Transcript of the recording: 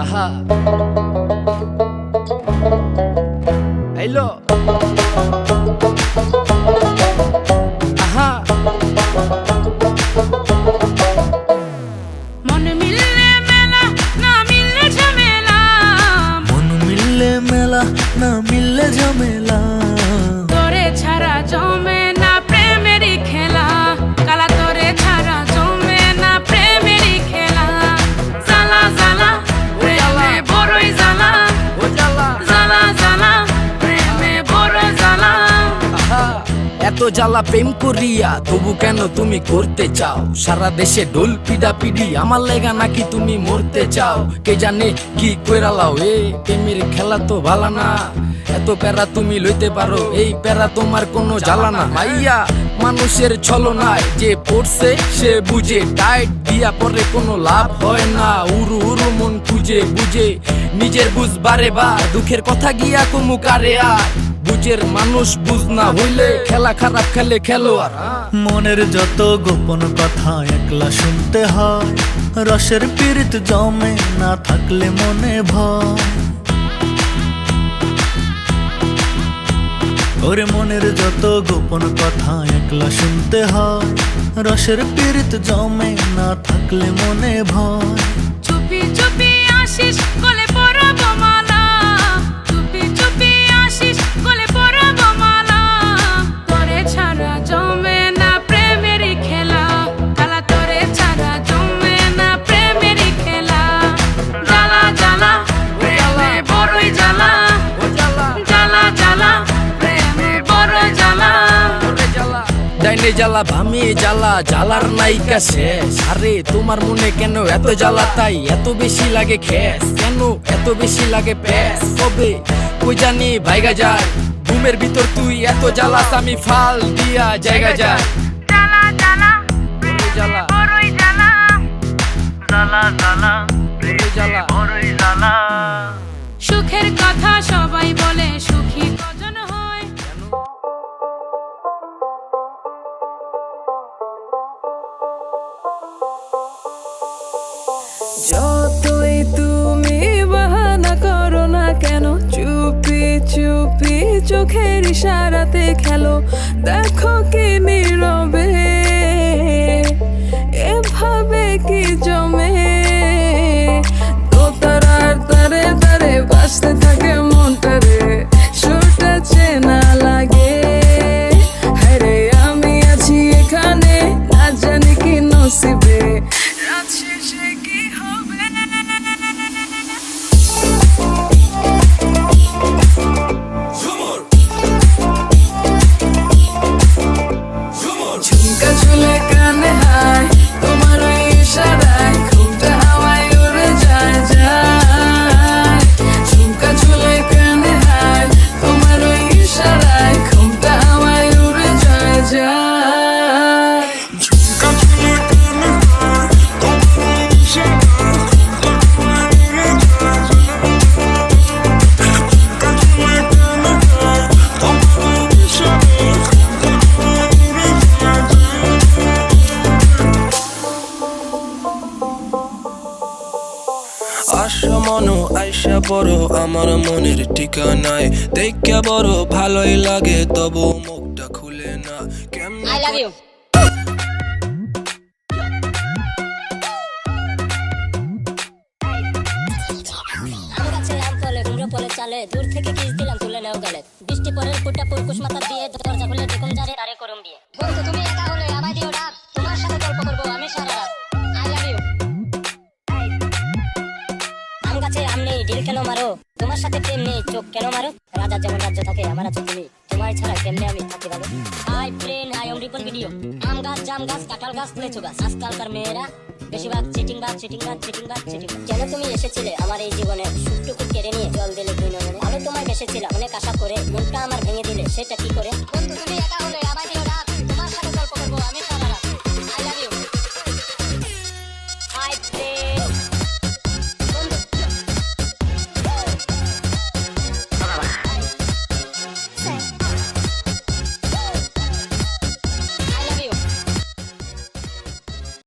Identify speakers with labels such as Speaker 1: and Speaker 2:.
Speaker 1: আহা আইলো আহা
Speaker 2: মন মিললে মেলা না মিললে ঝামেলা,
Speaker 3: মন মিললে মেলা না মিললে ঝামেলা,
Speaker 2: তোরে ছাড়া জমে না প্রেমেরই খেলা, কালা তোরে ছাড়া জমে না প্রেমেরই খেলা। জ্বালা জ্বালা প্রেমে বড়ই জ্বালা,
Speaker 1: ও জ্বালা
Speaker 2: জ্বালা জ্বালা প্রেমে বড় জ্বালা।
Speaker 1: আহা এত জ্বালা প্রেম করিয়া তবু কেন তুমি করতে চাও? সারা দেশে ঢোল পিডা পিডি আমার লেগা নাকি তুমি মরতে চাও? কে জানে কি কইরালাও এ প্রেমের খেলা তো ভালা না। এত প্যারা তুমি লইতে পারো, এই প্যারা তোমার কোনো জ্বালা না। মাইয়া মানুষের ছলনায় যে পড়ছে সে বুঝে, টাইট দিয়া পরে কোনো লাভ হয় না। উরু উরু মন খুঁজে বুঝে নিজের বুঝ বারে বা দুঃখের কথা গিয়া কুমু কারে আর বুঝের মানুষ বুঝ না হইলে খেলা খারাপ খেলে খেলোয়াড়।
Speaker 3: মনের যত গোপন কথা একলা শুনতে হয়, রসের পীড়িত জমে না থাকলে মনে ভয়। ওরে মনের যত গোপন কথা একলা শুনতে হয়, রসের পীড়িত জমে না থাকলে মনে ভয়।
Speaker 2: চুপি চুপি আসিস গলে পরাব মালা, চুপি চুপি আসিস গলে পরাব মালা, তোরে ছাড়া জমে না প্রেমেরই খেলা, কালা তোরে ছাড়া জমে না প্রেমেরই খেলা। জ্বালা জ্বালা প্রেমে বড়ই জ্বালা,
Speaker 1: ও জ্বালা
Speaker 2: জ্বালা জ্বালা প্রেমে বড় জ্বালা।
Speaker 1: ডাইনে জ্বালা ভামে জ্বালা, জ্বালার নাইকা শেষ। আরে তোমার মনে কেন এত জ্বালা, তাই এত বেশি লাগে খেস? কেন এত বেশি লাগে প্যাস? কবে কই জানি ভাইগা যায় ঘুমের ভিতর তুই এত জ্বালাস, আমি ফাল দিয়া জায়গা যায়।
Speaker 2: জ্বালা জ্বালা
Speaker 1: বড়ই জ্বালা
Speaker 2: বড়ই জ্বালা,
Speaker 3: জ্বালা জ্বালা
Speaker 1: বড়ই জ্বালা
Speaker 3: বড়ই জ্বালা।
Speaker 2: সুখের কথা সবাই বলে সুখী কজন হয়। যতই তুমি বাহানা করো না কেন, চুপি চুপি চোখের ইশারাতে খেলো, দেখো কি নীরবে এভাবে কি জমে। দোতারার তারে তারে বাজতে থাকে মনটারে, সুরটা চেনা লাগে। হরে আমি আছি এখানে, না জানি কি নসিবে, রাত শেষে কি হবে। ঝুমকা ঝুলে কানে হায়, তোমার ওই ইশারায় ঘুমটা হাওয়ায় উড়ে যায় যায়। ঝুমকা ঝুলে কানে হায়, তোমার ওই ইশারায় ঘুমটা হাওয়ায় উড়ে যায় যায়। ঝুমকা ঝুলে কানে হায়, তোমার ওই ইশারায় ঘুমটা হাওয়ায় উড়ে যায় যায়। ঝুমকা ঝুলে কানে হায়, তোমার ওই ইশারায় ঘুমটা হাওয়ায় উড়ে যায় যায়।
Speaker 4: আশা মনো আইসা বড় আমার মনের ঠিকানায়, দেখে বড় ভালোই লাগে তবু মুখটা খুলে না কেমনে।
Speaker 5: I love you. আম গাছে আম ফলে কুমড়ো ফলে চালে, দূর থেকে কিস দিলাম তুলে নেও গালে, বৃষ্টি পরের ফুটা পুরকুশ মাথা দিয়ে দরজা খুলে দেখুন যারে তারে করুম বিয়ে। বন্ধু তুমি একা হলে আমায় দিও ডাক, তোমার সাথে গল্প করবো আমি সারা রাত। I love you. আম গাছে আম নেই ঢিল কেন মারো, তোমার সাথে প্রেম নেই চোখ কেন মারো। রাজার যেমন রাজ্য থাকে আমার আছে তুমি, তোমার ছাড়া কেমনে আমি থাকি ভালো। Hi friend hi on Ripon video. আম গাছ জাম গাছ কাঁঠাল গাছ লিচু গাছ, আজকালকার মেয়েরা বেশিরভাগ চিটিং বাজ চিটিং বাজ চিটিং বাজ চিটিং। কেন তুমি এসেছিলে আমার এই জীবনে, সুখটুকু কেড়ে নিয়ে জল দিলে দুই নয়নে। আমি তোমায় বেসেছিলাম অনেক আশা করে, মনটা আমার ভেঙে দিলে সেটা কি করে। বন্ধু তুমি একা হলে আমায়